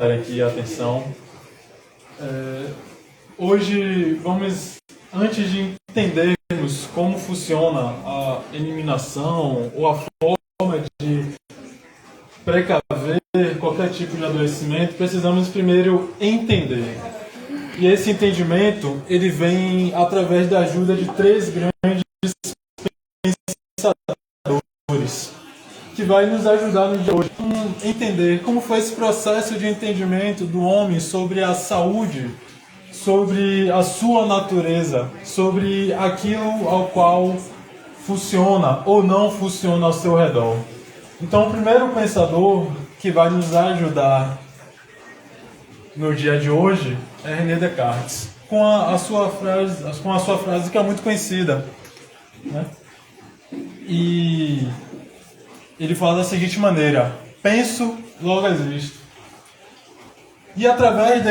aqui a atenção. Hoje antes de entendermos como funciona a eliminação ou a forma de precaver qualquer tipo de adoecimento, precisamos primeiro entender. E esse entendimento, ele vem através da ajuda de três grandes pensadores, que vai nos ajudar no dia de hoje a entender como foi esse processo de entendimento do homem sobre a saúde, sobre a sua natureza, sobre aquilo ao qual funciona ou não funciona ao seu redor. Então, o primeiro pensador que vai nos ajudar no dia de hoje é René Descartes, com a sua frase que é muito conhecida, né? E ele fala da seguinte maneira: penso, logo existo. E através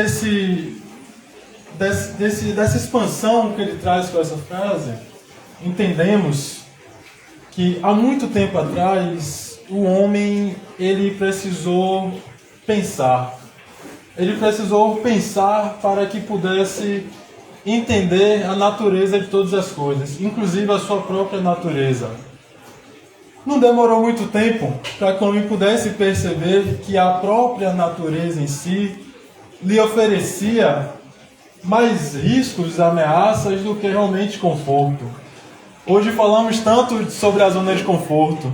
dessa expansão que ele traz com essa frase, entendemos que há muito tempo atrás o homem ele precisou pensar. Ele precisou pensar para que pudesse entender a natureza de todas as coisas, inclusive a sua própria natureza. Não demorou muito tempo para que o homem pudesse perceber que a própria natureza em si lhe oferecia mais riscos e ameaças do que realmente conforto. Hoje falamos tanto sobre a zona de conforto,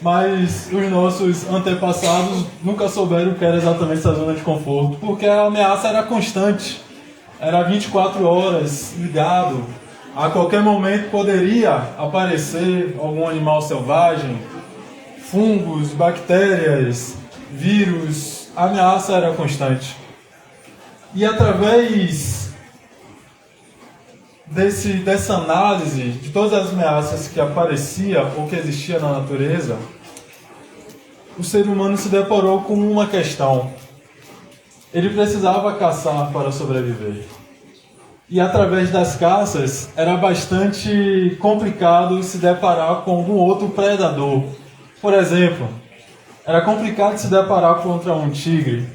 mas os nossos antepassados nunca souberam o que era exatamente essa zona de conforto, porque a ameaça era constante, era 24 horas ligado. A qualquer momento poderia aparecer algum animal selvagem, fungos, bactérias, vírus, a ameaça era constante. E através dessa análise de todas as ameaças que apareciam ou que existiam na natureza, o ser humano se deparou com uma questão. Ele precisava caçar para sobreviver. E através das caças era bastante complicado se deparar com algum outro predador. Por exemplo, era complicado se deparar contra um tigre.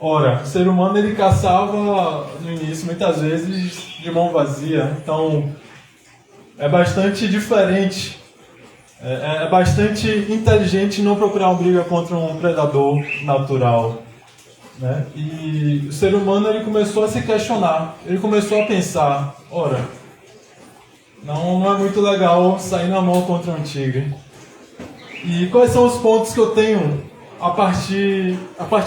Ora, o ser humano ele caçava no início muitas vezes de mão vazia, então é bastante diferente, é bastante inteligente não procurar uma briga contra um predador natural, né? E o ser humano ele começou a se questionar, ele começou a pensar, ora, não é muito legal sair na mão contra um tigre. E quais são os pontos que eu tenho a partir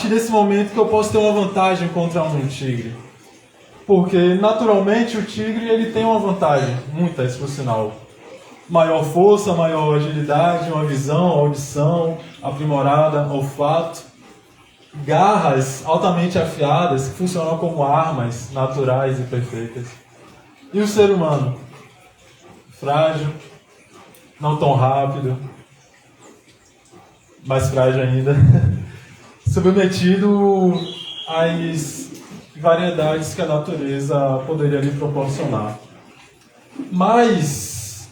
desse momento que eu posso ter uma vantagem contra um tigre? Porque, naturalmente, o tigre ele tem uma vantagem, muitas, por sinal. Maior força, maior agilidade, uma visão, audição aprimorada, olfato, garras altamente afiadas que funcionam como armas naturais e perfeitas. E o ser humano? Frágil, não tão rápido, mais frágil ainda, submetido às variedades que a natureza poderia lhe proporcionar. Mas,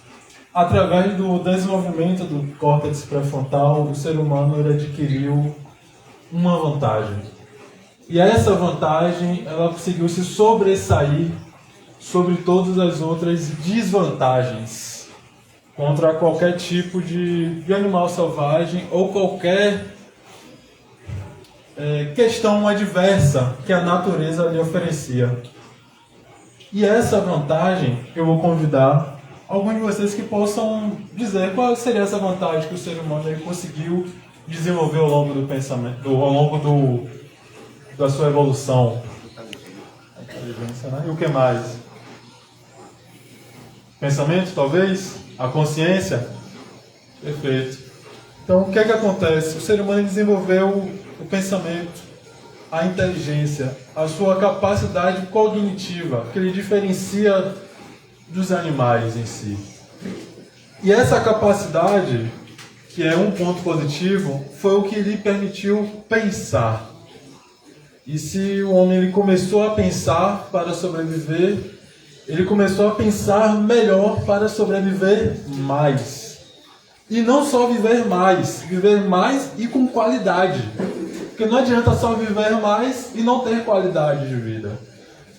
através do desenvolvimento do córtex pré-frontal, o ser humano ele adquiriu uma vantagem. E essa vantagem ela conseguiu se sobressair sobre todas as outras desvantagens contra qualquer tipo de animal selvagem ou qualquer questão adversa que a natureza lhe oferecia. E essa vantagem, eu vou convidar alguns de vocês que possam dizer qual seria essa vantagem que o ser humano ele conseguiu desenvolver ao longo do pensamento, ao longo da sua evolução. A inteligência, né? E o que mais? Pensamento, talvez? A consciência? Perfeito. Então, o que é que acontece? O ser humano desenvolveu o pensamento, a inteligência, a sua capacidade cognitiva, que ele diferencia dos animais em si. E essa capacidade, que é um ponto positivo, foi o que lhe permitiu pensar. E se o homem ele começou a pensar para sobreviver, ele começou a pensar melhor para sobreviver mais. E não só viver mais e com qualidade. Porque não adianta só viver mais e não ter qualidade de vida.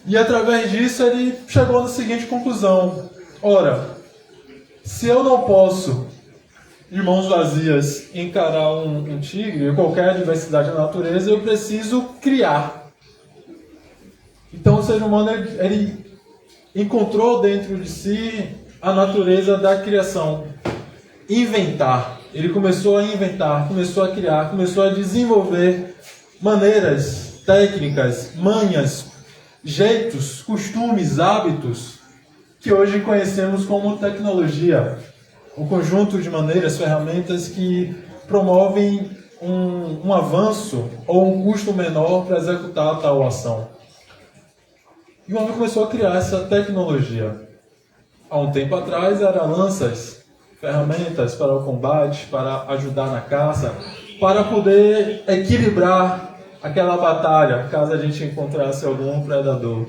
E através disso ele chegou na seguinte conclusão: ora, se eu não posso, de mãos vazias, encarar um tigre ou qualquer adversidade da natureza, eu preciso criar. Então o ser humano ele encontrou dentro de si a natureza da criação. Inventar. Ele começou a inventar, começou a criar, começou a desenvolver maneiras, técnicas, manhas, jeitos, costumes, hábitos que hoje conhecemos como tecnologia. Um conjunto de maneiras, ferramentas que promovem um avanço ou um custo menor para executar tal ação. E o homem começou a criar essa tecnologia. Há um tempo atrás eram lanças, ferramentas para o combate, para ajudar na caça, para poder equilibrar aquela batalha, caso a gente encontrasse algum predador.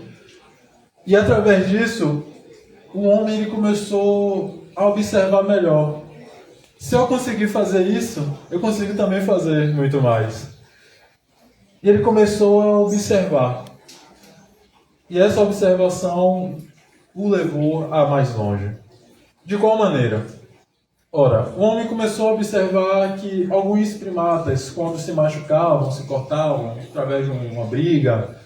E através disso, o homem ele começou a observar melhor. Se eu conseguir fazer isso, eu consigo também fazer muito mais. E ele começou a observar. E essa observação o levou a mais longe. De qual maneira? Ora, o homem começou a observar que alguns primatas, quando se machucavam, se cortavam, através de uma briga,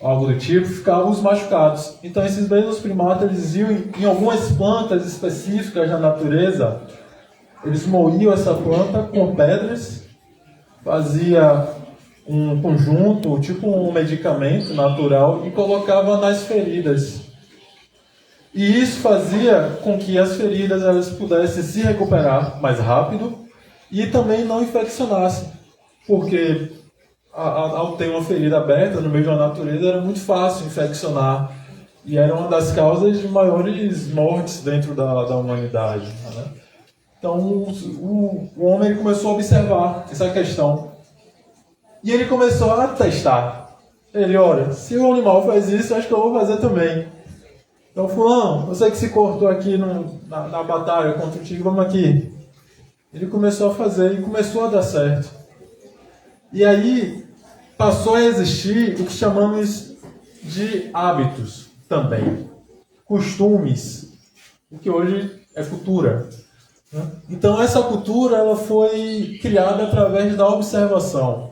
algo do tipo, ficavam os machucados. Então esses mesmos primatas, eles iam em algumas plantas específicas da natureza, eles moíam essa planta com pedras, fazia um conjunto, tipo um medicamento natural, e colocava nas feridas. E isso fazia com que as feridas elas pudessem se recuperar mais rápido e também não infeccionassem. Porque ao ter uma ferida aberta no meio da natureza era muito fácil infeccionar. E era uma das causas de maiores mortes dentro da humanidade. Né? Então o homem ele começou a observar essa questão. E ele começou a testar. Ele, olha, se o animal faz isso, acho que eu vou fazer também. Então, fulano, você que se cortou aqui na batalha contra o tigre, vamos aqui. Ele começou a fazer e começou a dar certo. E aí, passou a existir o que chamamos de hábitos também. Costumes, o que hoje é cultura. Então, essa cultura ela foi criada através da observação.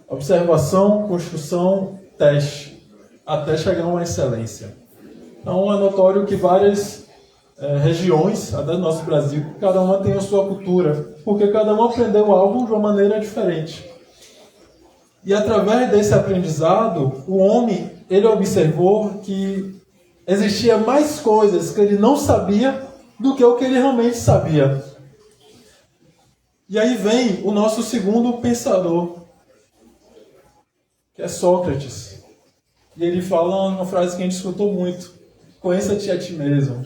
Observação, construção, teste, até chegar a uma excelência. Então é notório que várias regiões, até no nosso Brasil, cada uma tem a sua cultura, porque cada um aprendeu algo de uma maneira diferente. E através desse aprendizado, o homem ele observou que existia mais coisas que ele não sabia do que o que ele realmente sabia. E aí vem o nosso segundo pensador, que é Sócrates. E ele fala uma frase que a gente escutou muito: conheça-te a ti mesmo.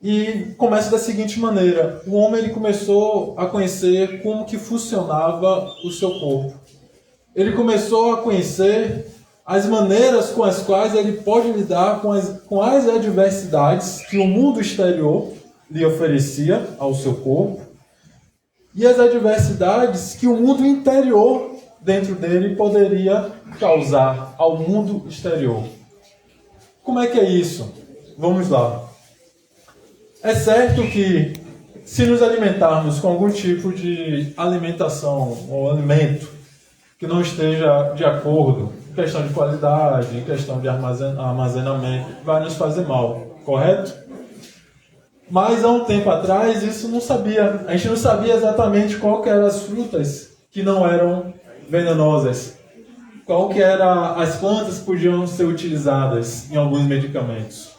E começa da seguinte maneira: o homem ele começou a conhecer como que funcionava o seu corpo. Ele começou a conhecer as maneiras com as quais ele pode lidar com as adversidades que o mundo exterior lhe oferecia ao seu corpo e as adversidades que o mundo interior dentro dele poderia causar ao mundo exterior. Como é que é isso? Vamos lá. É certo que se nos alimentarmos com algum tipo de alimentação ou alimento que não esteja de acordo, em questão de qualidade, em questão de armazenamento, vai nos fazer mal, correto? Mas há um tempo atrás isso não sabia. A gente não sabia exatamente qual que eram as frutas que não eram venenosas. Qual que era as plantas que podiam ser utilizadas em alguns medicamentos.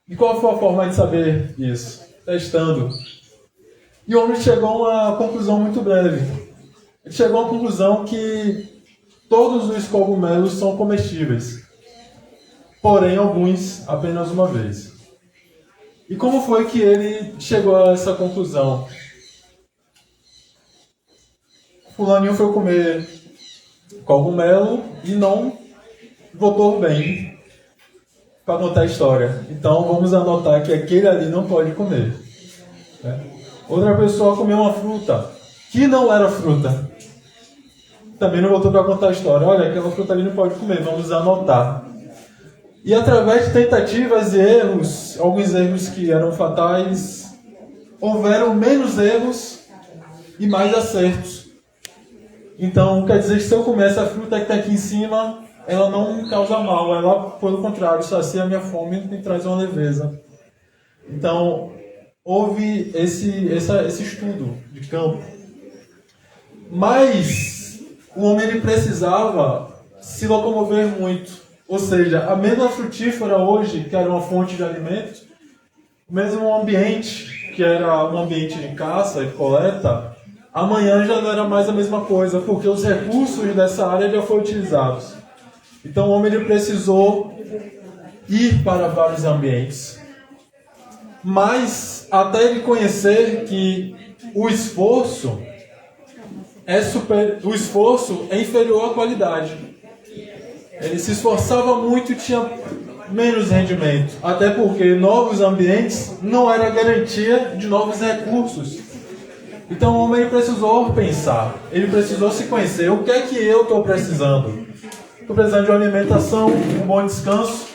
E qual foi a forma de saber isso? Testando. E o homem chegou a uma conclusão muito breve. Ele chegou a uma conclusão que todos os cogumelos são comestíveis. Porém, alguns apenas uma vez. E como foi que ele chegou a essa conclusão? Fulaninho foi comer cogumelo e não votou bem para contar a história. Então vamos anotar que aquele ali não pode comer. Outra pessoa comeu uma fruta que não era fruta. também não voltou para contar a história. Olha, aquela fruta ali não pode comer, vamos anotar. E através de tentativas e erros, alguns erros que eram fatais, houveram menos erros e mais acertos. Então, quer dizer que se eu comer essa fruta que está aqui em cima, ela não causa mal, ela, pelo contrário, sacia a minha fome e traz uma leveza. Então, houve esse estudo de campo. Mas o homem ele precisava se locomover muito. Ou seja, a mesma frutífera hoje, que era uma fonte de alimento, mesmo o ambiente, que era um ambiente de caça e coleta, amanhã já não era mais a mesma coisa, porque os recursos dessa área já foram utilizados. Então o homem ele precisou ir para vários ambientes. Mas até ele conhecer que o esforço é inferior à qualidade. Ele se esforçava muito e tinha menos rendimento. Até porque novos ambientes não era garantia de novos recursos. Então o homem ele precisou pensar, ele precisou se conhecer. O que é que eu estou precisando? Estou precisando de uma alimentação, um bom descanso.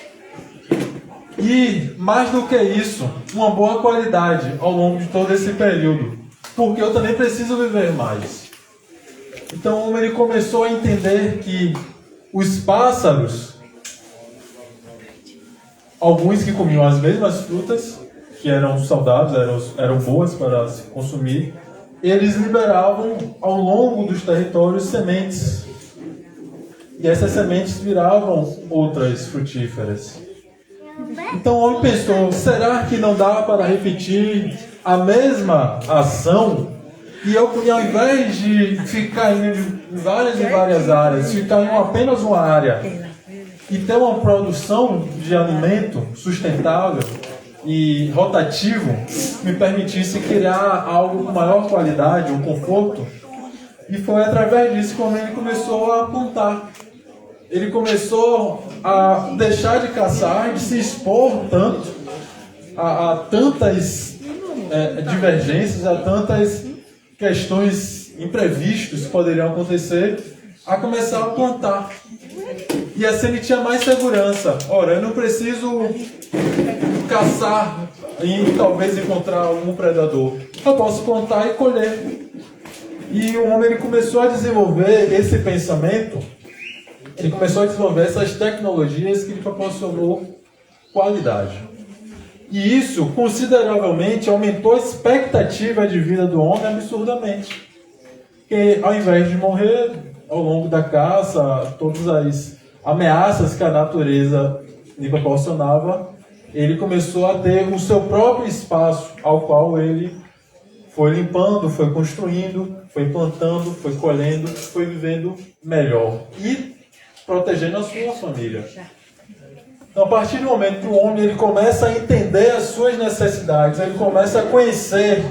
E, mais do que isso, uma boa qualidade ao longo de todo esse período. Porque eu também preciso viver mais. Então, ele começou a entender que os pássaros, alguns que comiam as mesmas frutas, que eram saudáveis, eram boas para se consumir, eles liberavam ao longo dos territórios sementes. E essas sementes viravam outras frutíferas. Então o homem pensou, será que não dá para repetir a mesma ação? E eu, ao invés de ficar indo em várias e várias áreas, ficar em apenas uma área e ter uma produção de alimento sustentável e rotativo, me permitisse criar algo com maior qualidade, um conforto. E foi através disso que o homem começou a apontar. Ele começou a deixar de caçar, de se expor tanto a tantas divergências, a tantas questões imprevistas que poderiam acontecer, a começar a plantar. E assim ele tinha mais segurança. Ora, eu não preciso caçar e talvez encontrar algum predador. Eu posso plantar e colher. E o homem ele começou a desenvolver esse pensamento. Ele começou a desenvolver essas tecnologias que lhe proporcionou qualidade. E isso, consideravelmente, aumentou a expectativa de vida do homem absurdamente. Porque, ao invés de morrer ao longo da caça, todas as ameaças que a natureza lhe proporcionava, ele começou a ter o seu próprio espaço, ao qual ele foi limpando, foi construindo, foi plantando, foi colhendo, foi vivendo melhor. E protegendo a sua família. Então, a partir do momento que o homem ele começa a entender as suas necessidades, ele começa a conhecer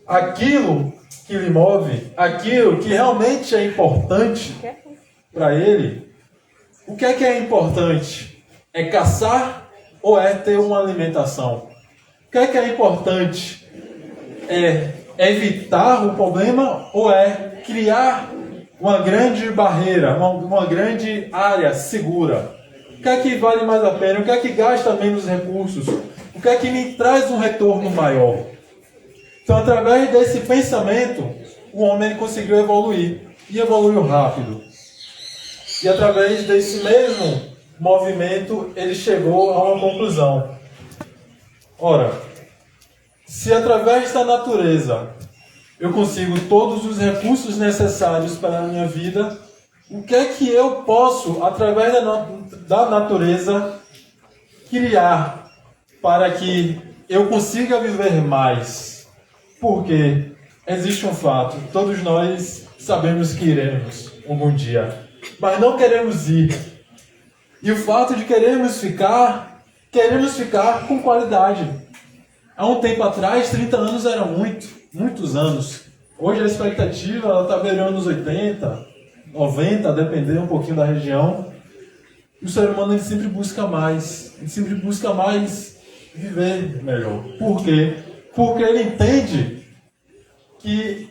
aquilo que lhe move, aquilo que realmente é importante para ele. O que é importante? É caçar ou é ter uma alimentação? O que é importante? É evitar o problema ou é criar uma grande barreira, uma grande área segura? O que é que vale mais a pena? O que é que gasta menos recursos? O que é que me traz um retorno maior? Então, através desse pensamento, o homem conseguiu evoluir. E evoluiu rápido. E através desse mesmo movimento, ele chegou a uma conclusão. Ora, se através da natureza eu consigo todos os recursos necessários para a minha vida, o que é que eu posso, através da natureza, criar para que eu consiga viver mais? Porque existe um fato, todos nós sabemos que iremos algum dia, mas não queremos ir. E o fato de queremos ficar com qualidade. Há um tempo atrás, 30 anos era muitos anos. Hoje a expectativa está beirando os 80, 90, a depender um pouquinho da região. E o ser humano ele sempre busca mais. Ele sempre busca mais viver melhor. Por quê? Porque ele entende que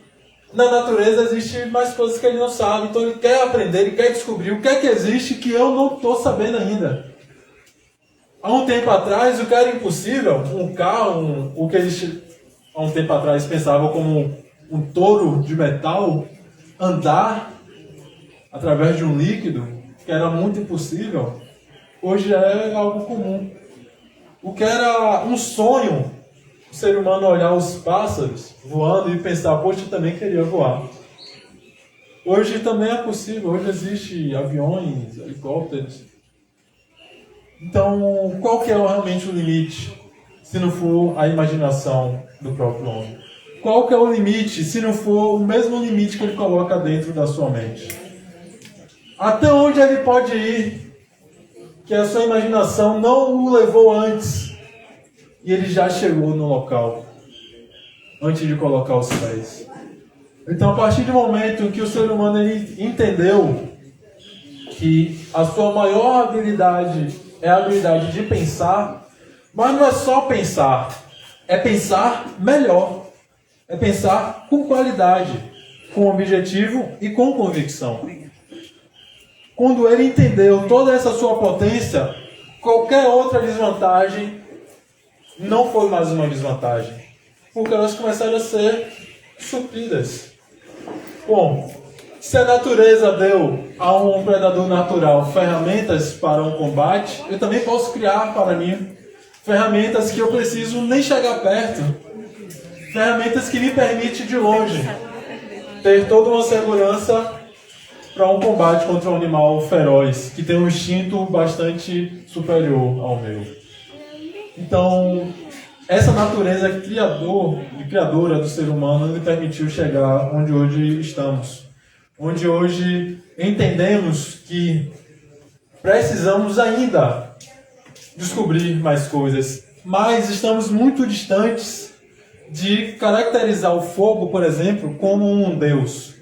na natureza existem mais coisas que ele não sabe, então ele quer aprender, ele quer descobrir o que é que existe que eu não estou sabendo ainda. Há um tempo atrás, o que era impossível, um carro, o que eles há um tempo atrás pensavam como um touro de metal, andar através de um líquido, que era muito impossível, hoje é algo comum. O que era um sonho, o ser humano olhar os pássaros voando e pensar, poxa, eu também queria voar. Hoje também é possível, hoje existem aviões, helicópteros. Então, qual que é realmente o limite, se não for a imaginação do próprio homem? Qual que é o limite, se não for o mesmo limite que ele coloca dentro da sua mente? Até onde ele pode ir, que a sua imaginação não o levou antes, e ele já chegou no local, antes de colocar os pés. Então, a partir do momento que o ser humano ele entendeu que a sua maior habilidade é a habilidade de pensar, mas não é só pensar, é pensar melhor, é pensar com qualidade, com objetivo e com convicção. Quando ele entendeu toda essa sua potência, qualquer outra desvantagem não foi mais uma desvantagem, porque elas começaram a ser supridas. Bom, se a natureza deu a um predador natural ferramentas para um combate, eu também posso criar para mim ferramentas que eu preciso nem chegar perto, ferramentas que me permitem de longe ter toda uma segurança para um combate contra um animal feroz, que tem um instinto bastante superior ao meu. Então, essa natureza criadora do ser humano lhe permitiu chegar onde hoje estamos. Onde hoje entendemos que precisamos ainda descobrir mais coisas, mas estamos muito distantes de caracterizar o fogo, por exemplo, como um deus.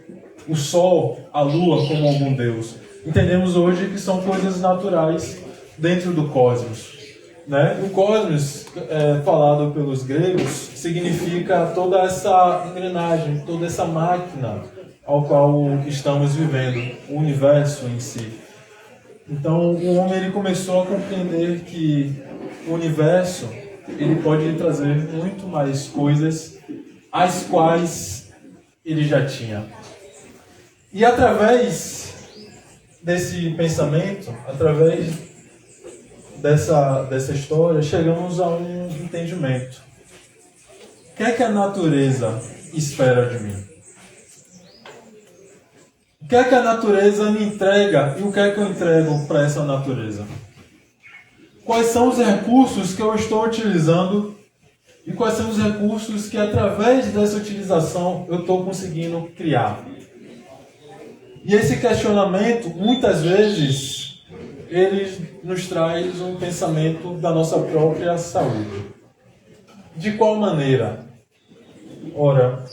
O sol, a lua como algum deus. Entendemos hoje que são coisas naturais dentro do cosmos. Né? O cosmos, falado pelos gregos, significa toda essa engrenagem, toda essa máquina ao qual estamos vivendo, o universo em si. Então, o homem ele começou a compreender que o universo ele pode lhe trazer muito mais coisas as quais ele já tinha. E através desse pensamento, através dessa história, chegamos a um entendimento. O que é que a natureza espera de mim? O que é que a natureza me entrega e o que é que eu entrego para essa natureza? Quais são os recursos que eu estou utilizando e quais são os recursos que, através dessa utilização, eu estou conseguindo criar? E esse questionamento, muitas vezes, ele nos traz um pensamento da nossa própria saúde. De qual maneira? Ora,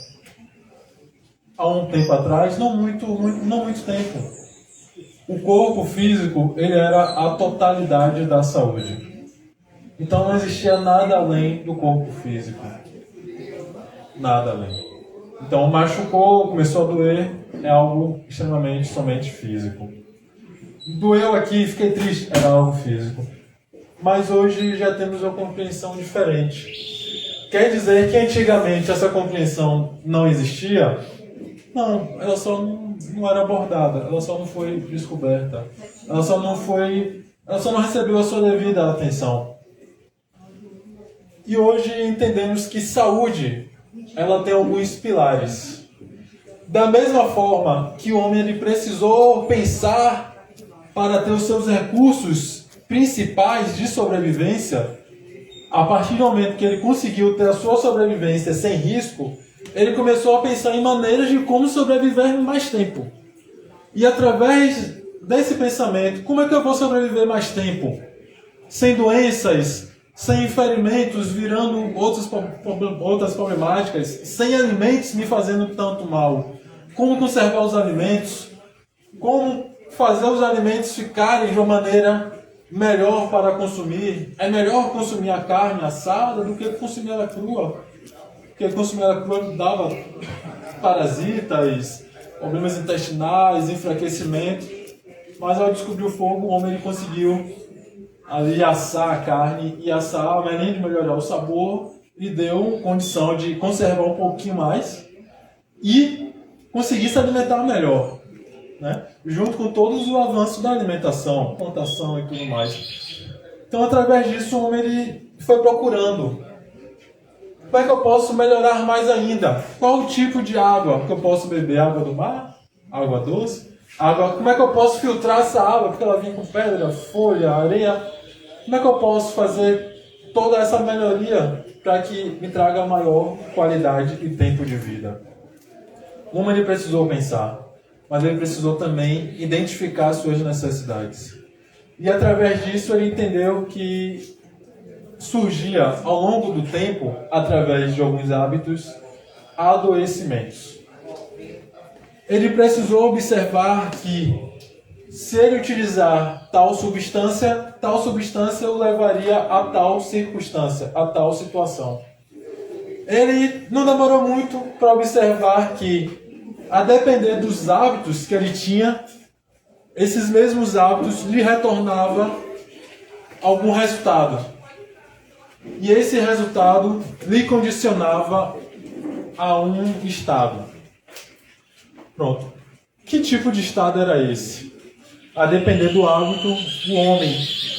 há um tempo atrás, não muito tempo, o corpo físico ele era a totalidade da saúde. Então não existia nada além do corpo físico. Nada além. Então machucou, começou a doer, é algo extremamente somente físico. Doeu aqui, fiquei triste, era algo físico. Mas hoje já temos uma compreensão diferente. Quer dizer que antigamente essa compreensão não existia? Não, ela só não era abordada, ela só não foi descoberta, ela só não recebeu a sua devida atenção. E hoje entendemos que saúde, ela tem alguns pilares. Da mesma forma que o homem ele precisou pensar para ter os seus recursos principais de sobrevivência, a partir do momento que ele conseguiu ter a sua sobrevivência sem risco, ele começou a pensar em maneiras de como sobreviver mais tempo. E através desse pensamento, como é que eu vou sobreviver mais tempo? Sem doenças, sem ferimentos, virando outras problemáticas, sem alimentos me fazendo tanto mal. Como conservar os alimentos? Como fazer os alimentos ficarem de uma maneira melhor para consumir? É melhor consumir a carne assada do que consumir ela crua. Porque consumir ela crua dava parasitas, problemas intestinais, enfraquecimento. Mas ao descobrir o fogo, o homem ele conseguiu ali assar a carne, e assar, mas além de melhorar o sabor, lhe deu condição de conservar um pouquinho mais e conseguir se alimentar melhor, né? Junto com todos os avanços da alimentação, plantação e tudo mais. Então, através disso, o homem ele foi procurando. Como é que eu posso melhorar mais ainda? Qual o tipo de água que eu posso beber? Água do mar? Água doce? Como é que eu posso filtrar essa água? Porque ela vem com pedra, folha, areia. Como é que eu posso fazer toda essa melhoria para que me traga maior qualidade e tempo de vida? O homem ele precisou pensar, mas ele precisou também identificar as suas necessidades. E através disso ele entendeu que surgia ao longo do tempo, através de alguns hábitos, adoecimentos. Ele precisou observar que se ele utilizar tal substância o levaria a tal circunstância, a tal situação. Ele não demorou muito para observar que, a depender dos hábitos que ele tinha, esses mesmos hábitos lhe retornavam algum resultado. E esse resultado lhe condicionava a um estado. Pronto. Que tipo de estado era esse? A depender do hábito, o homem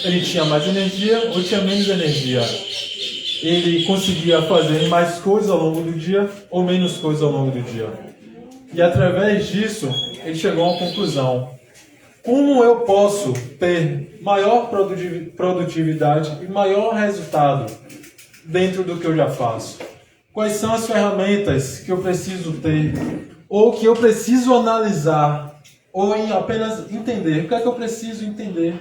ele tinha mais energia ou tinha menos energia. Ele conseguia fazer mais coisas ao longo do dia ou menos coisas ao longo do dia. E através disso, ele chegou a uma conclusão. Como eu posso ter maior produtividade e maior resultado dentro do que eu já faço? Quais são as ferramentas que eu preciso ter ou que eu preciso analisar ou em apenas entender? O que é que eu preciso entender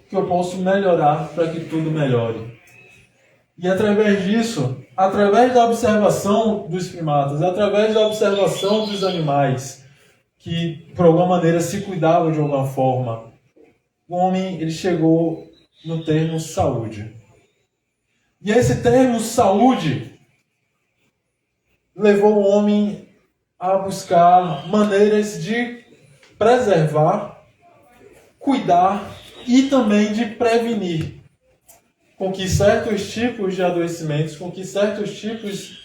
que eu posso melhorar para que tudo melhore? E através disso, através da observação dos primatas, através da observação dos animais, que por alguma maneira se cuidavam de alguma forma, o homem ele chegou no termo saúde. E esse termo saúde levou o homem a buscar maneiras de preservar, cuidar e também de prevenir com que certos tipos de adoecimentos, com que certos tipos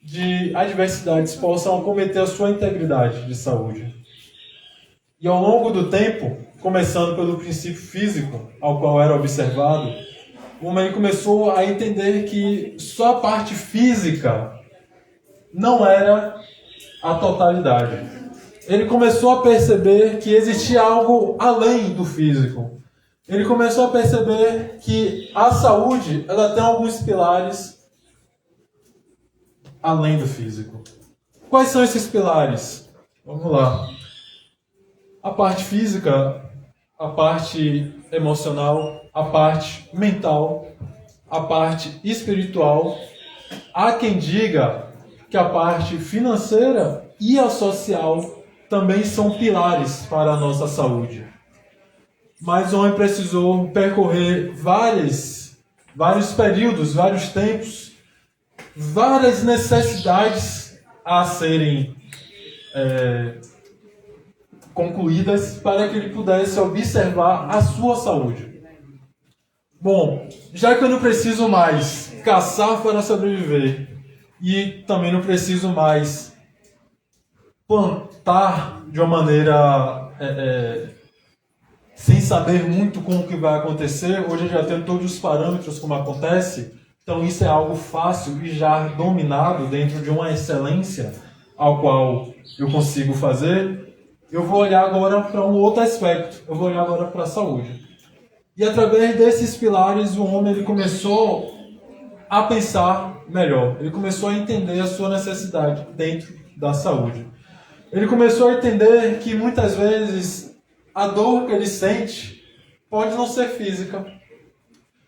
de adversidades possam acometer a sua integridade de saúde. E ao longo do tempo, começando pelo princípio físico, ao qual era observado, o homem começou a entender que só a parte física não era a totalidade. Ele começou a perceber que existia algo além do físico. Ele começou a perceber que a saúde ela tem alguns pilares além do físico. Quais são esses pilares? Vamos lá. A parte física, a parte emocional, a parte mental, a parte espiritual. Há quem diga que a parte financeira e a social também são pilares para a nossa saúde. Mas o homem precisou percorrer vários períodos, vários tempos, várias necessidades a serem concluídas para que ele pudesse observar a sua saúde. Bom, já que eu não preciso mais caçar para sobreviver e também não preciso mais plantar de uma maneira sem saber muito como que vai acontecer, hoje eu já tenho todos os parâmetros como acontece, então isso é algo fácil e já dominado dentro de uma excelência ao qual eu consigo fazer. Eu vou olhar agora para um outro aspecto, eu vou olhar agora para a saúde. E através desses pilares o homem ele começou a pensar melhor, ele começou a entender a sua necessidade dentro da saúde. Ele começou a entender que muitas vezes a dor que ele sente pode não ser física.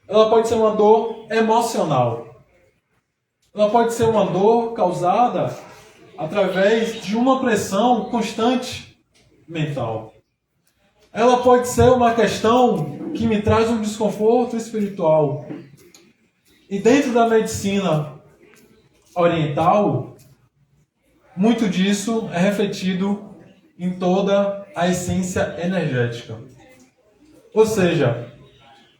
Ela pode ser uma dor emocional. Ela pode ser uma dor causada através de uma pressão constante mental. Ela pode ser uma questão que me traz um desconforto espiritual. E dentro da medicina oriental, muito disso é refletido em toda a essência energética. Ou seja,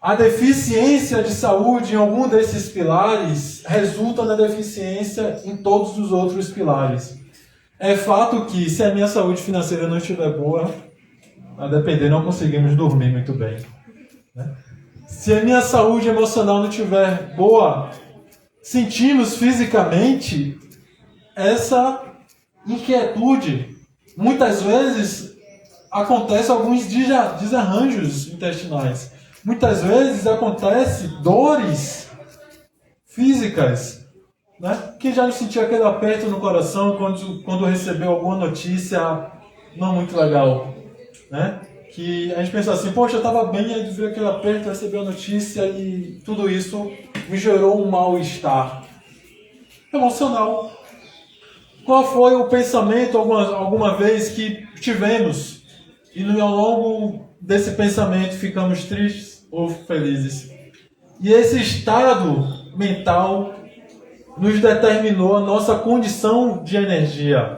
a deficiência de saúde em algum desses pilares resulta na deficiência em todos os outros pilares. É fato que, se a minha saúde financeira não estiver boa, a depender, não conseguimos dormir muito bem, né? Se a minha saúde emocional não estiver boa, sentimos fisicamente essa inquietude. Muitas vezes acontece alguns desarranjos intestinais. Muitas vezes acontece dores físicas, né? Quem já não sentiu aquele aperto no coração quando recebeu alguma notícia não muito legal, né? Que a gente pensa assim, poxa, eu estava bem, aí veio aquele aperto, recebeu a notícia e tudo isso me gerou um mal-estar emocional. Qual foi o pensamento alguma vez que tivemos e ao longo desse pensamento ficamos tristes ou felizes? E esse estado mental nos determinou a nossa condição de energia.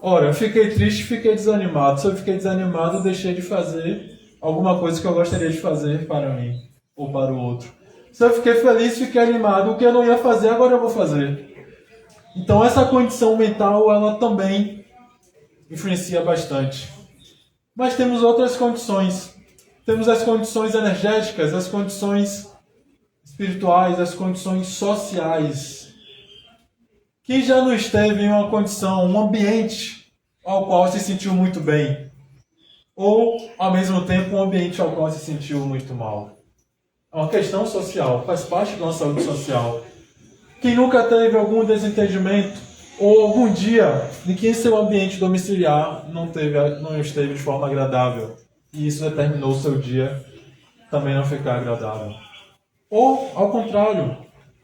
Ora, eu fiquei triste, fiquei desanimado. Se eu fiquei desanimado, eu deixei de fazer alguma coisa que eu gostaria de fazer para mim ou para o outro. Se eu fiquei feliz, fiquei animado. O que eu não ia fazer, agora eu vou fazer. Então essa condição mental, ela também influencia bastante. Mas temos outras condições. Temos as condições energéticas, as condições espirituais, as condições sociais. Quem já não esteve em uma condição, um ambiente ao qual se sentiu muito bem? Ou, ao mesmo tempo, um ambiente ao qual se sentiu muito mal? É uma questão social, faz parte da nossa saúde social. Quem nunca teve algum desentendimento ou algum dia em que em seu ambiente domiciliar não esteve de forma agradável e isso determinou o seu dia também não ficar agradável? Ou, ao contrário,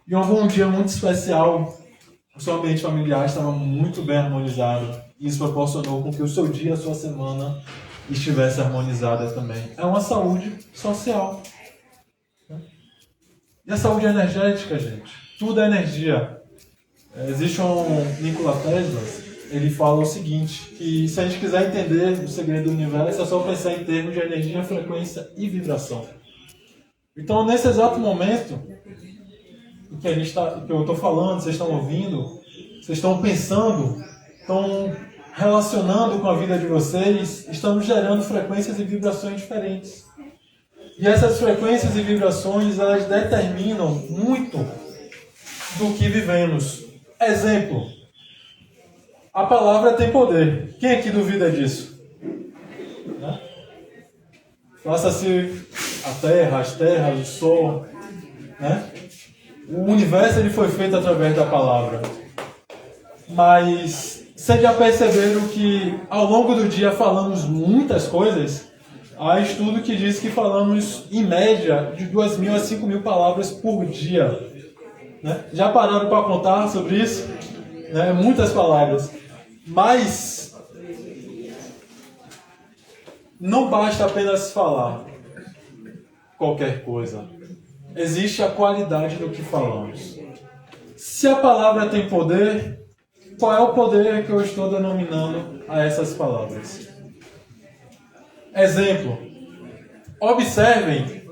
em algum dia muito especial, o seu ambiente familiar estava muito bem harmonizado e isso proporcionou com que o seu dia, a sua semana estivesse harmonizada também. É uma saúde social. E a saúde energética, gente? Tudo é energia. Existe um Nikola Tesla, ele fala o seguinte, que se a gente quiser entender o segredo do universo, é só pensar em termos de energia, frequência e vibração. Então, nesse exato momento que eu estou falando, vocês estão ouvindo, vocês estão pensando, estão relacionando com a vida de vocês, estamos gerando frequências e vibrações diferentes. E essas frequências e vibrações, elas determinam muito do que vivemos. Exemplo, a palavra tem poder. Quem aqui duvida disso? Né? Faça-se a terra, as terras, o sol, né? O universo ele foi feito através da palavra. Mas vocês já perceberam que ao longo do dia falamos muitas coisas? Há estudo que diz que falamos em média de 2.000 a 5.000 palavras por dia. Né? Já pararam para contar sobre isso? Né? Muitas palavras. Mas não basta apenas falar qualquer coisa. Existe a qualidade do que falamos. Se a palavra tem poder, qual é o poder que eu estou denominando a essas palavras? Exemplo. Observem.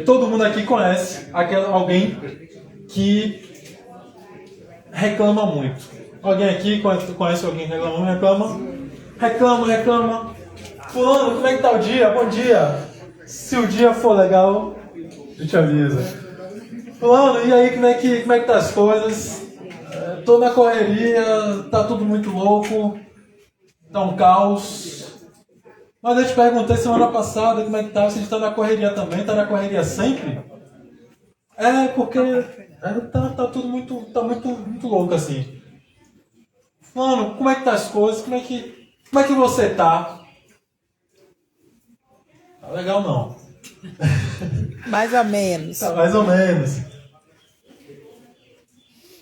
Todo mundo aqui conhece alguém que reclama muito. Alguém aqui conhece alguém que reclama. Fulano, como é que tá o dia? Bom dia. Se o dia for legal, eu te aviso. Fulano, e aí, como é que tá as coisas? Tô na correria, tá tudo muito louco, tá um caos. Mas eu te perguntei semana passada como é que tá, se a gente tá na correria também, tá na correria sempre? Porque tá tudo muito louco assim. Fulano, como é que tá as coisas? Como é que você tá? Tá legal não. Mais ou menos. Tá mais ou menos.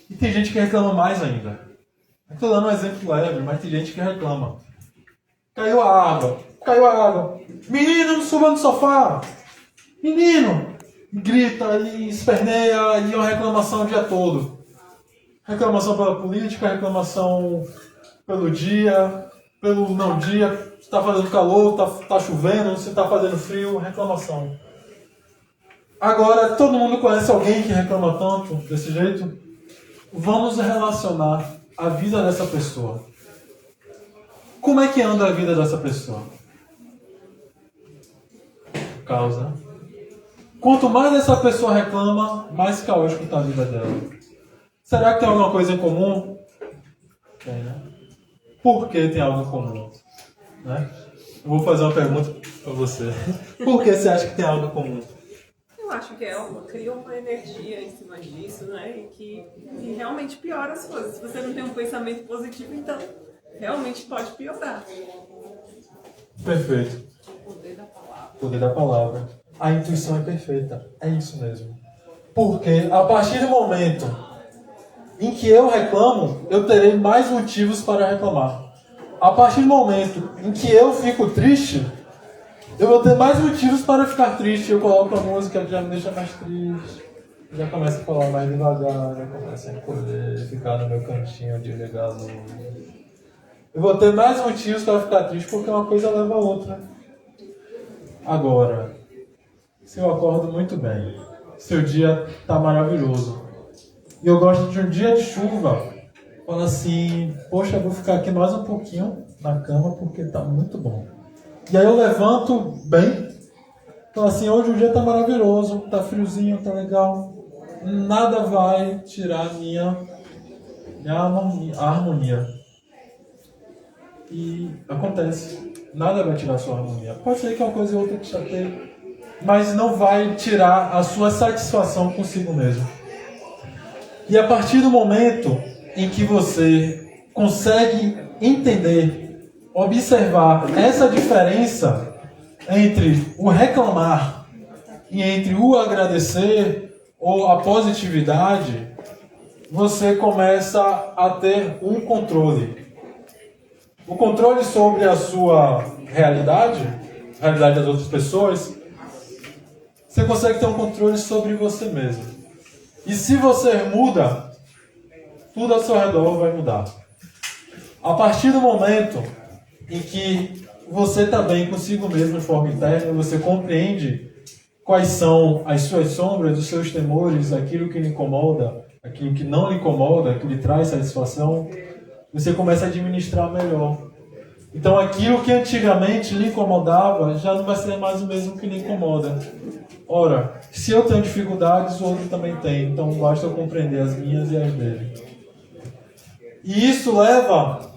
E tem gente que reclama mais ainda. Estou dando um exemplo leve, mas tem gente que reclama. Caiu a água. Menino, não suba no sofá. Menino. Grita e esperneia e uma reclamação o dia todo. Reclamação pela política, reclamação pelo dia, pelo não dia, se está fazendo calor, tá chovendo, se está fazendo frio, reclamação. Agora, todo mundo conhece alguém que reclama tanto desse jeito? Vamos relacionar a vida dessa pessoa. Como é que anda a vida dessa pessoa? Caos, né? Quanto mais essa pessoa reclama, mais caótico está a vida dela. Será que tem alguma coisa em comum? Tem, né? Por que tem algo em comum? Né? Eu vou fazer uma pergunta para você. Por que você acha que tem algo em comum? Eu acho que cria uma energia em cima disso, né? E que realmente piora as coisas. Se você não tem um pensamento positivo, então realmente pode piorar. Perfeito. O poder da palavra. O poder da palavra. A intuição é perfeita. É isso mesmo. Porque a partir do momento em que eu reclamo, eu terei mais motivos para reclamar. A partir do momento em que eu fico triste, eu vou ter mais motivos para ficar triste. Eu coloco a música que já me deixa mais triste. Já começo a falar mais devagar, já começo a encolher, ficar no meu cantinho de ligar a luz. Eu vou ter mais motivos para ficar triste porque uma coisa leva a outra. Agora, se eu acordo muito bem, seu dia está maravilhoso, e eu gosto de um dia de chuva, falo assim, poxa, eu vou ficar aqui mais um pouquinho na cama porque está muito bom. E aí eu levanto bem, falo assim, hoje o dia está maravilhoso, está friozinho, está legal. Nada vai tirar a minha harmonia. E acontece, nada vai tirar a sua harmonia. Pode ser que uma coisa ou outra te chateie, mas não vai tirar a sua satisfação consigo mesmo. E a partir do momento em que você consegue entender, observar essa diferença entre o reclamar e entre o agradecer ou a positividade, você começa a ter um controle. O controle sobre a sua realidade, a realidade das outras pessoas, você consegue ter um controle sobre você mesmo. E se você muda, tudo ao seu redor vai mudar. A partir do momento em que você está bem consigo mesmo de forma interna, você compreende quais são as suas sombras, os seus temores, aquilo que lhe incomoda, aquilo que não lhe incomoda, que lhe traz satisfação, você começa a administrar melhor. Então aquilo que antigamente lhe incomodava já não vai ser mais o mesmo que lhe incomoda. Ora, se eu tenho dificuldades, o outro também tem. Então basta eu compreender as minhas e as dele. E isso leva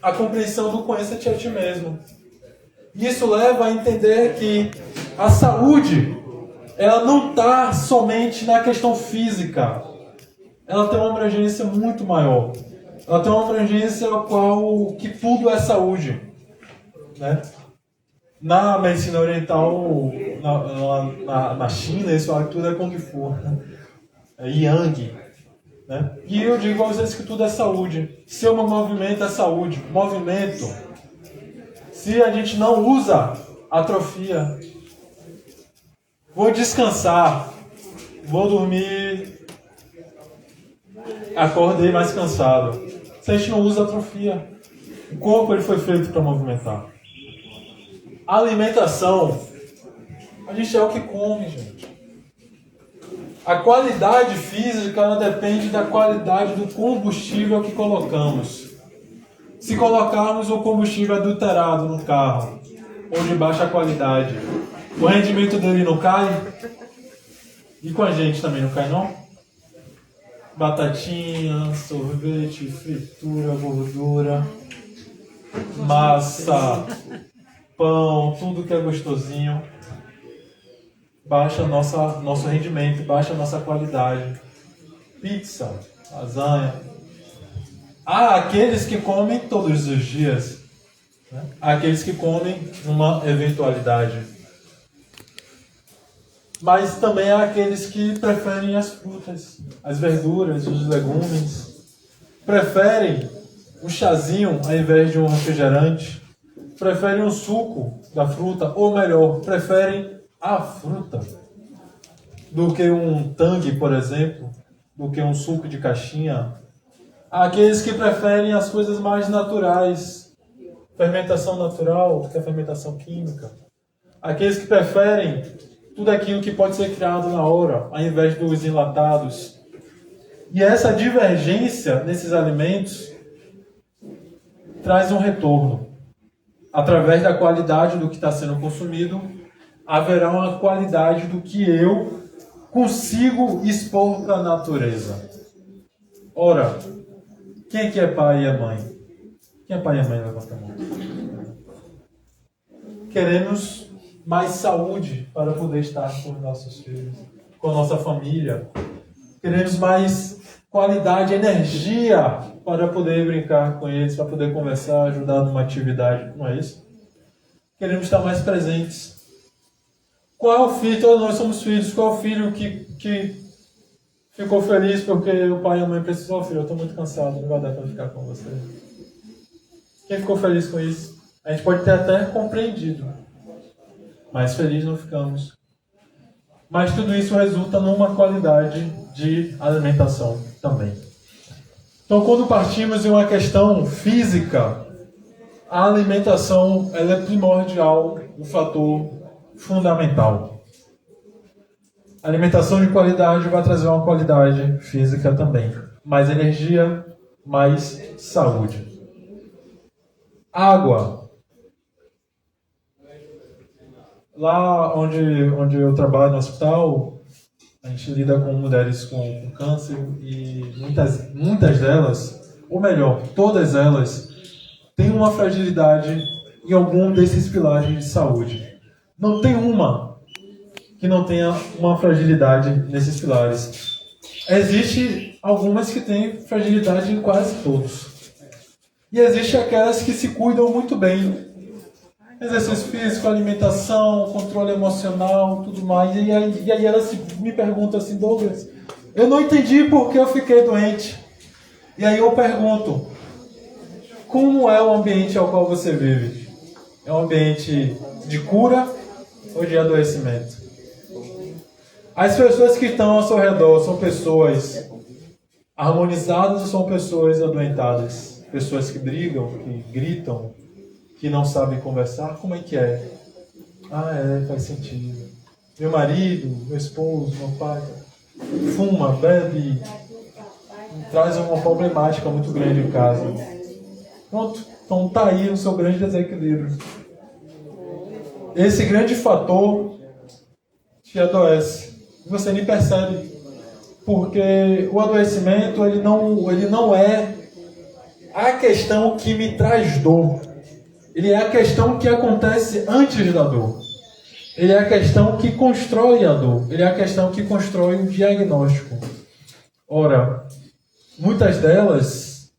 à compreensão do conheça-te a ti mesmo. Isso leva a entender que a saúde, ela não está somente na questão física. Ela tem uma abrangência muito maior. Ela tem uma abrangência a qual que tudo é saúde, né? Na medicina oriental, na China, isso fala que tudo é Kung Fu, é Yang, né? E eu digo a vocês que tudo é saúde. Seu movimento é saúde. Movimento. Se a gente não usa, atrofia. Vou descansar, vou dormir, acordei mais cansado. Se a gente não usa, atrofia. O corpo ele foi feito para movimentar. A alimentação, a gente é o que come, gente. A qualidade física ela depende da qualidade do combustível que colocamos. Se colocarmos o combustível adulterado no carro, ou de baixa qualidade, o rendimento dele não cai? E com a gente também não cai, não? Batatinha, sorvete, fritura, gordura, massa, pão, tudo que é gostosinho. Baixa nosso rendimento, baixa a nossa qualidade. Pizza, lasanha. Há aqueles que comem todos os dias, né? Há aqueles que comem numa eventualidade. Mas também há aqueles que preferem as frutas, as verduras, os legumes. Preferem um chazinho ao invés de um refrigerante. Preferem um suco da fruta, ou melhor, preferem a fruta do que um tangue, por exemplo, do que um suco de caixinha, Aqueles que preferem as coisas mais naturais, fermentação natural do que a fermentação química. Aqueles que preferem tudo aquilo que pode ser criado na hora, ao invés dos enlatados. E essa divergência nesses alimentos traz um retorno. Através da qualidade do que está sendo consumido, haverá uma qualidade do que eu consigo expor para a natureza. Ora, quem que é pai e é mãe? Quem é pai e é mãe? Levanta a mão. Queremos mais saúde para poder estar com os nossos filhos, com a nossa família. Queremos mais qualidade, energia para poder brincar com eles, para poder conversar, ajudar numa atividade, não é isso? Queremos estar mais presentes. Qual é o filho? Todos nós somos filhos. Qual é o filho que ficou feliz porque o pai e a mãe precisam? Filho, eu estou muito cansado, não vai dar para ficar com você. Quem ficou feliz com isso? A gente pode ter até compreendido, mas feliz não ficamos. Mas tudo isso resulta numa qualidade de alimentação também. Então, quando partimos de uma questão física, a alimentação ela é primordial, um fator fundamental. A alimentação de qualidade vai trazer uma qualidade física também. Mais energia, mais saúde. Água. Lá onde eu trabalho no hospital, a gente lida com mulheres com câncer e muitas delas, ou melhor, todas elas, têm uma fragilidade em algum desses pilares de saúde. Não tem uma que não tenha uma fragilidade nesses pilares. Existe algumas que têm fragilidade em quase todos. E existe aquelas que se cuidam muito bem. Exercício físico, alimentação, controle emocional, tudo mais. E aí elas me perguntam assim, Douglas, eu não entendi por que eu fiquei doente. E aí eu pergunto, como é o ambiente ao qual você vive? É um ambiente de cura ou de adoecimento? As pessoas que estão ao seu redor são pessoas harmonizadas ou são pessoas adoentadas? Pessoas que brigam, que gritam, que não sabem conversar? Como é que é? Faz sentido. Meu marido, meu esposo, meu pai, fuma, bebe, traz uma problemática muito grande em casa. Pronto, então tá aí o seu grande desequilíbrio. Esse grande fator te adoece. Você nem percebe. Porque o adoecimento, ele não é a questão que me traz dor. Ele é a questão que acontece antes da dor. Ele é a questão que constrói a dor. Ele é a questão que constrói o diagnóstico. Ora, muitas delas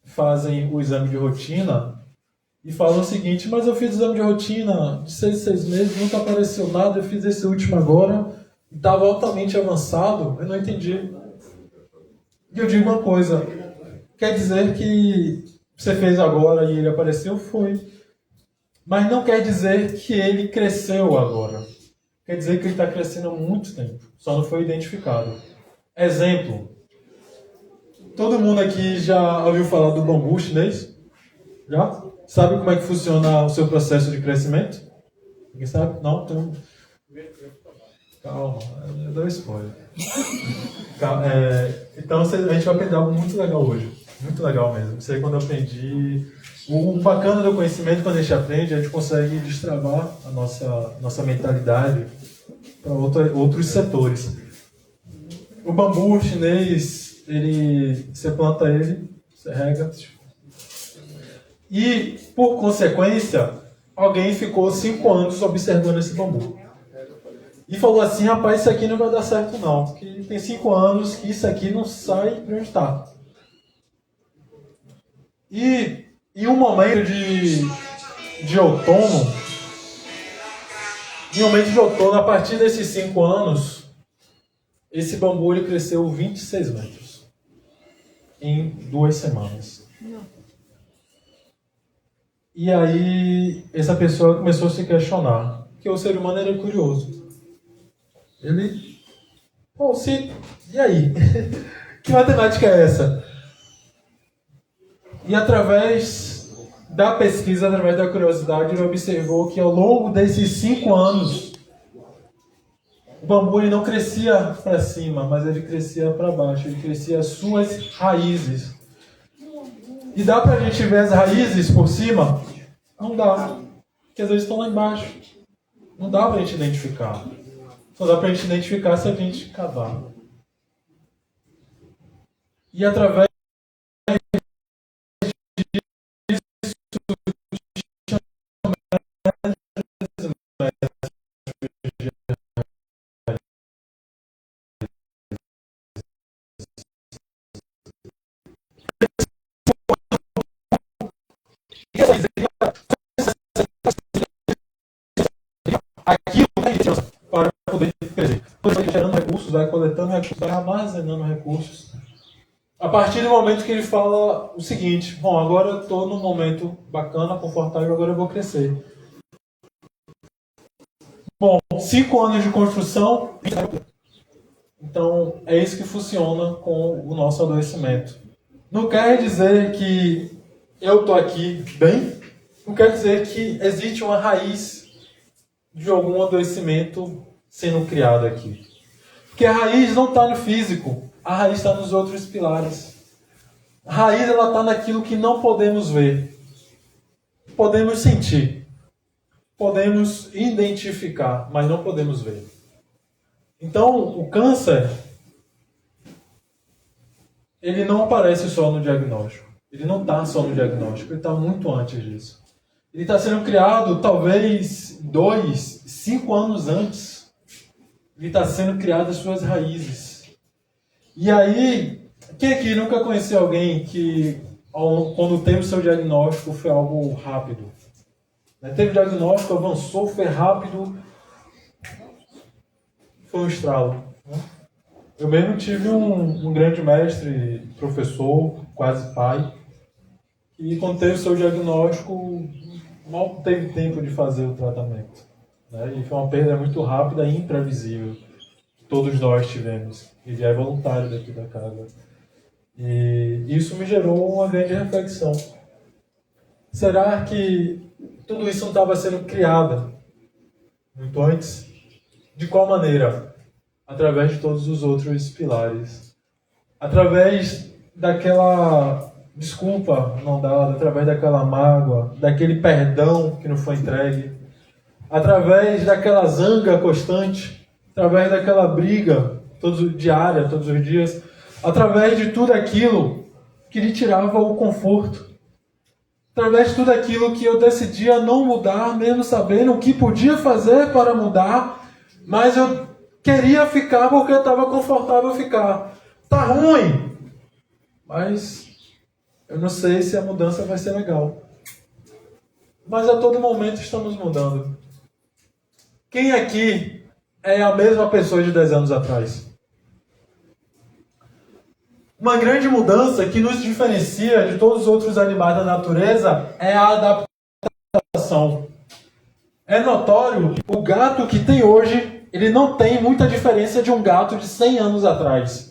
fazem o exame de rotina e falam o seguinte, mas eu fiz o exame de rotina de 6 meses, nunca apareceu nada, eu fiz esse último agora, estava altamente avançado, eu não entendi. E eu digo uma coisa, quer dizer que você fez agora e ele apareceu? Foi. Mas não quer dizer que ele cresceu agora. Quer dizer que ele está crescendo há muito tempo. Só não foi identificado. Exemplo. Todo mundo aqui já ouviu falar do bambu chinês? Já? Sabe como é que funciona o seu processo de crescimento? Ninguém sabe? Não? Então... Calma, eu dou spoiler. Então a gente vai aprender algo muito legal hoje. Muito legal mesmo. Isso aí quando eu aprendi... O bacana do conhecimento, quando a gente aprende, a gente consegue destravar a nossa mentalidade para outros setores. O bambu chinês, você planta ele, você rega. E, por consequência, alguém ficou 5 anos observando esse bambu. E falou assim, rapaz, isso aqui não vai dar certo não. Porque tem 5 anos que isso aqui não sai de onde está. E em um momento de outono, a partir desses 5 anos, esse bambu ele cresceu 26 metros em 2 semanas. E aí, essa pessoa começou a se questionar, porque o ser humano era curioso. E aí? Que matemática é essa? E através da pesquisa, através da curiosidade, ele observou que ao longo desses 5 anos, o bambu ele não crescia para cima, mas ele crescia para baixo, ele crescia as suas raízes. E dá para a gente ver as raízes por cima? Não dá, porque às vezes estão lá embaixo. Não dá para a gente identificar. Só dá para a gente identificar se a gente cavar. E através aquilo para poder crescer. Vai gerando recursos, vai coletando recursos, vai armazenando recursos. A partir do momento que ele fala o seguinte: bom, agora eu estou num momento bacana, confortável, agora eu vou crescer. Bom, 5 anos de construção. Então, é isso que funciona com o nosso adoecimento. Não quer dizer que eu estou aqui bem, não quer dizer que existe uma raiz de algum adoecimento sendo criado aqui. Porque a raiz não está no físico, a raiz está nos outros pilares. A raiz está naquilo que não podemos ver. Podemos sentir, podemos identificar, mas não podemos ver. Então, o câncer, ele não aparece só no diagnóstico. Ele não está só no diagnóstico, ele está muito antes disso. Ele está sendo criado, talvez, 2, 5 anos antes. Ele está sendo criado as suas raízes. E aí, quem aqui nunca conheceu alguém que, quando teve o seu diagnóstico, foi algo rápido? Teve o diagnóstico, avançou, foi rápido, foi um estralo. Eu mesmo tive um grande mestre, professor, quase pai, e quando teve o seu diagnóstico, mal teve tempo de fazer o tratamento. E foi uma perda muito rápida e imprevisível. Todos nós tivemos. Ele é voluntário daqui da casa. E isso me gerou uma grande reflexão. Será que tudo isso não estava sendo criado muito antes? De qual maneira? Através de todos os outros pilares. Através daquela desculpa não dada, através daquela mágoa, daquele perdão que não foi entregue, através daquela zanga constante, através daquela briga diária, todos os dias, através de tudo aquilo que lhe tirava o conforto, através de tudo aquilo que eu decidia não mudar, mesmo sabendo o que podia fazer para mudar, mas eu queria ficar porque eu estava confortável ficar. Tá ruim, mas eu não sei se a mudança vai ser legal. Mas a todo momento estamos mudando. Quem aqui é a mesma pessoa de 10 anos atrás? Uma grande mudança que nos diferencia de todos os outros animais da natureza é a adaptação. É notório, o gato que tem hoje, ele não tem muita diferença de um gato de 100 anos atrás.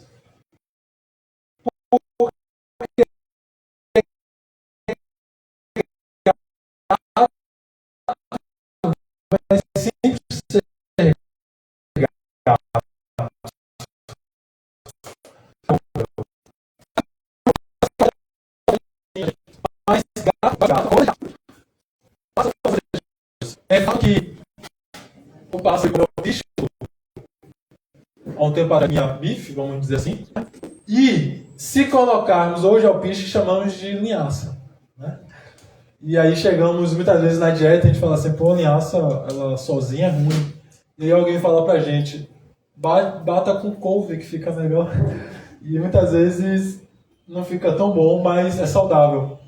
Vai sempre ser gato. Mas gato. É claro que o pássaro comeu bicho há um tempo para minha bife, vamos dizer assim. E se colocarmos hoje ao piche, chamamos de linhaça. E aí chegamos muitas vezes na dieta, a gente fala assim, pô, linhaça, ela sozinha é ruim. E aí alguém fala pra gente, bata com couve que fica melhor. E muitas vezes não fica tão bom, mas é saudável.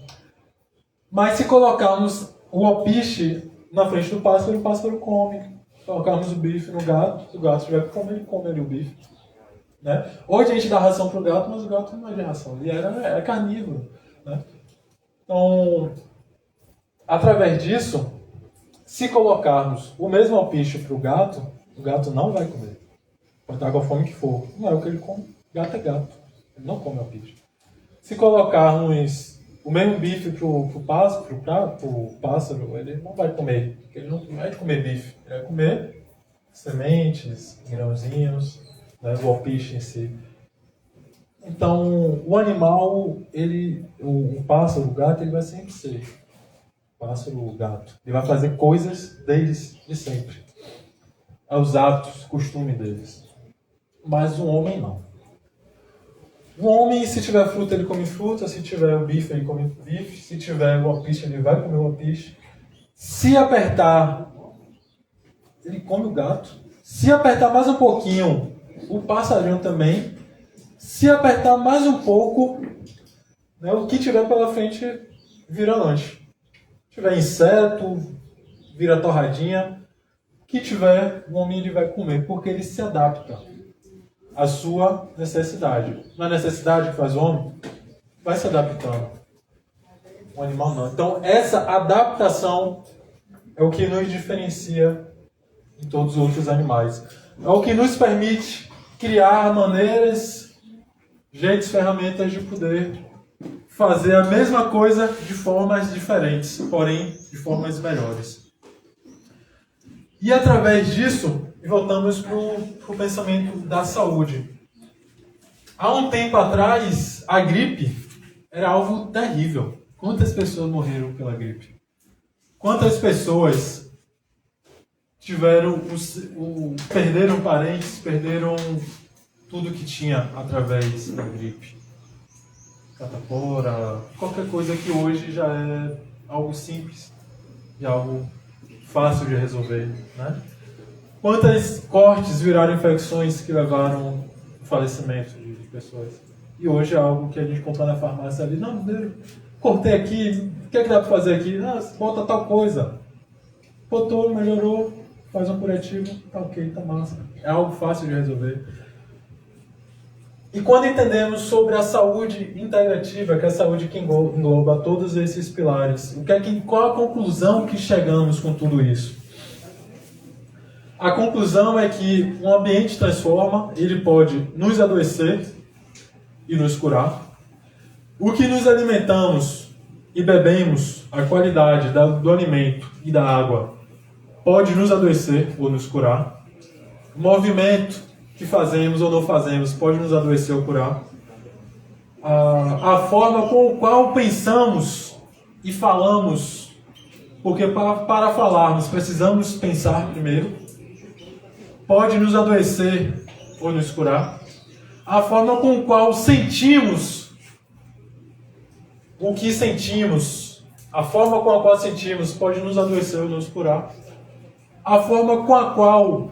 Mas se colocarmos o alpiche na frente do pássaro, o pássaro come. Colocarmos o bife no gato, se o gato tiver que comer, ele come o bife. Hoje a gente dá ração pro gato, mas o gato não é de ração, ele é carnívoro. Então, através disso, se colocarmos o mesmo alpiche para o gato não vai comer. Pode estar com a fome que for. Não é o que ele come. Gato é gato. Ele não come alpiche. Se colocarmos o mesmo bife pro pássaro, ele não vai comer. Ele não vai comer bife, ele vai comer sementes, grãozinhos, né, o alpiste em si. Então, o animal, o pássaro, o gato, ele vai sempre ser pássaro, o gato. Ele vai fazer coisas deles de sempre. Aos atos, costume deles. Mas o homem não. O homem, se tiver fruta, ele come fruta. Se tiver o bife, ele come bife. Se tiver o alpiste, ele vai comer o alpiste. Se apertar, ele come o gato. Se apertar mais um pouquinho, o passarinho também. Se apertar mais um pouco, né, o que tiver pela frente vira lanche. Se tiver inseto, vira torradinha. O que tiver, o homem ele vai comer, porque ele se adapta à sua necessidade. Não é necessidade que faz o homem? Vai se adaptando. O animal não. Então, essa adaptação é o que nos diferencia de todos os outros animais. É o que nos permite criar maneiras, jeitos, ferramentas de poder fazer a mesma coisa de formas diferentes, porém de formas melhores. E através disso, voltamos para o pensamento da saúde. Há um tempo atrás, a gripe era algo terrível. Quantas pessoas morreram pela gripe? Quantas pessoas perderam parentes, perderam tudo que tinha através da gripe? Catapora, qualquer coisa que hoje já é algo simples, e algo fácil de resolver, né? Quantas cortes viraram infecções que levaram ao falecimento de pessoas? E hoje é algo que a gente compra na farmácia ali. Não, eu cortei aqui, o que é que dá para fazer aqui? Ah, bota tal coisa. Botou, melhorou, faz um curativo, tá ok, tá massa. É algo fácil de resolver. E quando entendemos sobre a saúde integrativa, que é a saúde que engloba todos esses pilares, qual a conclusão que chegamos com tudo isso? A conclusão é que um ambiente transforma, ele pode nos adoecer e nos curar. O que nos alimentamos e bebemos, a qualidade do alimento e da água, pode nos adoecer ou nos curar. O movimento que fazemos ou não fazemos pode nos adoecer ou curar. A forma com a qual pensamos e falamos, porque para falarmos precisamos pensar primeiro, pode nos adoecer ou nos curar. A forma com a qual sentimos o que sentimos, a forma com a qual sentimos pode nos adoecer ou nos curar. A forma com a qual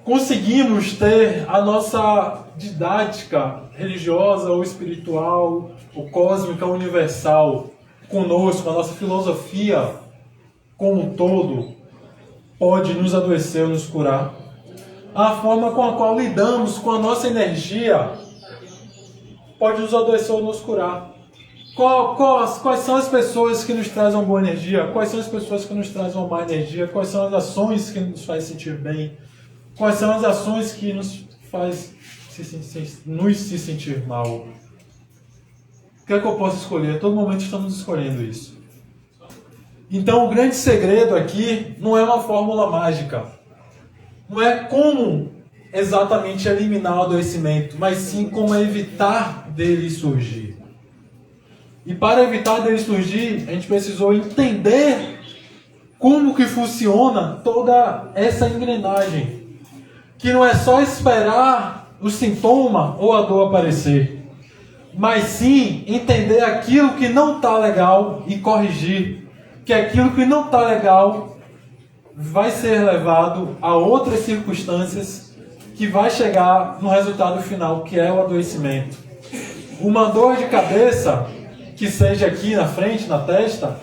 conseguimos ter a nossa didática religiosa ou espiritual, ou cósmica, universal, conosco, a nossa filosofia como um todo, pode nos adoecer ou nos curar. A forma com a qual lidamos com a nossa energia pode nos adoecer ou nos curar. Quais são as pessoas que nos trazem uma boa energia? Quais são as pessoas que nos trazem uma má energia? Quais são as ações que nos fazem sentir bem? Quais são as ações que nos faz se sentir mal? O que é que eu posso escolher? A todo momento estamos escolhendo isso. Então o grande segredo aqui não é uma fórmula mágica. Não é como exatamente eliminar o adoecimento, mas sim como evitar dele surgir. E para evitar dele surgir, a gente precisou entender como que funciona toda essa engrenagem. Que não é só esperar o sintoma ou a dor aparecer, mas sim entender aquilo que não está legal e corrigir. Que aquilo que não está legal vai ser levado a outras circunstâncias que vai chegar no resultado final, que é o adoecimento. Uma dor de cabeça, que seja aqui na frente, na testa,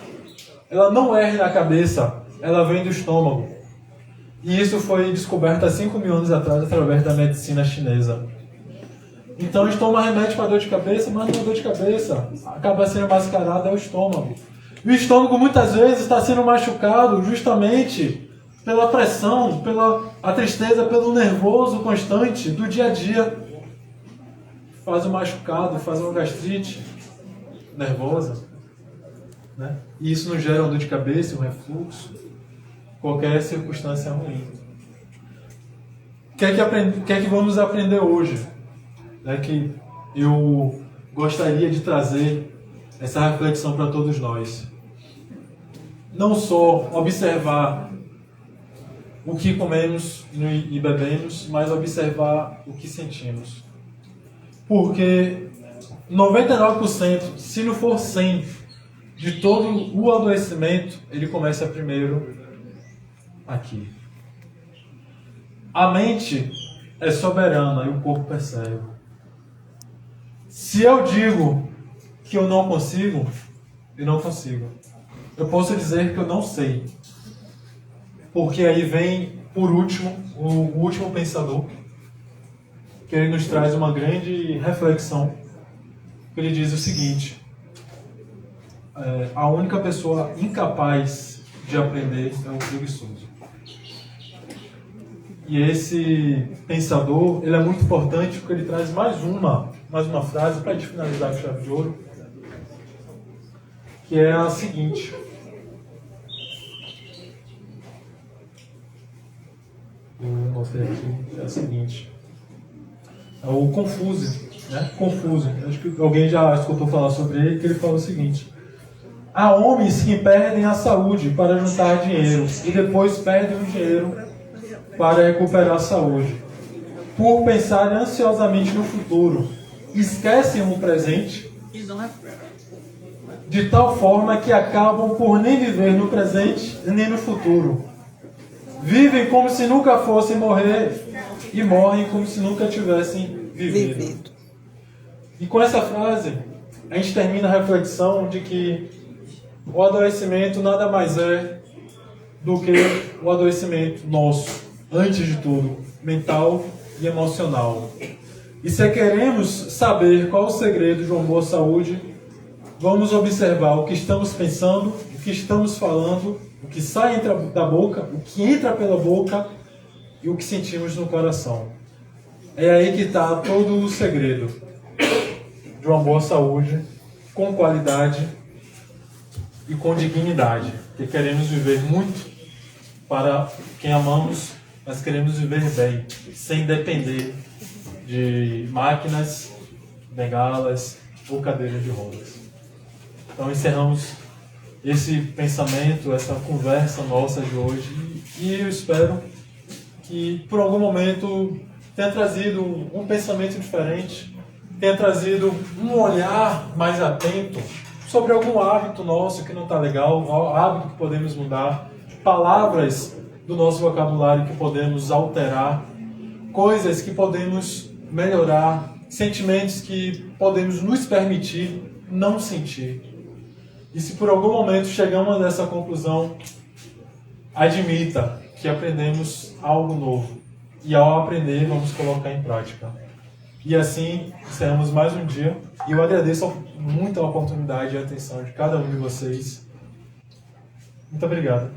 ela não erra na cabeça, ela vem do estômago. E isso foi descoberto há 5.000 anos atrás através da medicina chinesa. Então a gente toma remédio para dor de cabeça, mas não é dor de cabeça. Acaba sendo mascarado é o estômago. E o estômago muitas vezes está sendo machucado justamente pela pressão, pela tristeza, pelo nervoso constante do dia a dia. Faz um machucado, faz uma gastrite. nervosa, né? E isso nos gera uma dor de cabeça, um refluxo, qualquer circunstância ruim. O que é que vamos aprender hoje? É que eu gostaria de trazer essa reflexão para todos nós. Não só observar o que comemos e bebemos, mas observar o que sentimos. Porque 99%, se não for 100%, de todo o adoecimento, ele começa primeiro aqui. A mente é soberana e o corpo percebe. Se eu digo que eu não consigo, eu não consigo. Eu posso dizer que eu não sei. Porque aí vem, por último, o último pensador, que ele nos traz uma grande reflexão. Ele diz o seguinte: a única pessoa incapaz de aprender é o preguiçoso. E esse pensador, ele é muito importante porque ele traz mais uma frase para a gente finalizar com chave de ouro, que é a seguinte: eu notei aqui, é a seguinte, é o Confúcio, né? Confúcio, acho que alguém já escutou falar sobre ele, que ele fala o seguinte: há homens que perdem a saúde para juntar dinheiro e depois perdem o dinheiro para recuperar a saúde, por pensar ansiosamente no futuro, esquecem o presente, de tal forma que acabam por nem viver no presente nem no futuro. Vivem como se nunca fossem morrer e morrem como se nunca tivessem vivido. E com essa frase, a gente termina a reflexão de que o adoecimento nada mais é do que o adoecimento nosso, antes de tudo, mental e emocional. E se queremos saber qual o segredo de uma boa saúde, vamos observar o que estamos pensando, o que estamos falando, o que sai da boca, o que entra pela boca e o que sentimos no coração. É aí que está todo o segredo de uma boa saúde, com qualidade e com dignidade. Porque queremos viver muito para quem amamos, mas queremos viver bem, sem depender de máquinas, bengalas ou cadeiras de rodas. Então encerramos esse pensamento, essa conversa nossa de hoje, e eu espero que por algum momento tenha trazido um pensamento diferente, tenha trazido um olhar mais atento sobre algum hábito nosso que não está legal, hábito que podemos mudar, palavras do nosso vocabulário que podemos alterar, coisas que podemos melhorar, sentimentos que podemos nos permitir não sentir. E se por algum momento chegamos a essa conclusão, admita que aprendemos algo novo. E ao aprender, vamos colocar em prática. E assim, encerramos mais um dia. E eu agradeço muito a oportunidade e a atenção de cada um de vocês. Muito obrigado.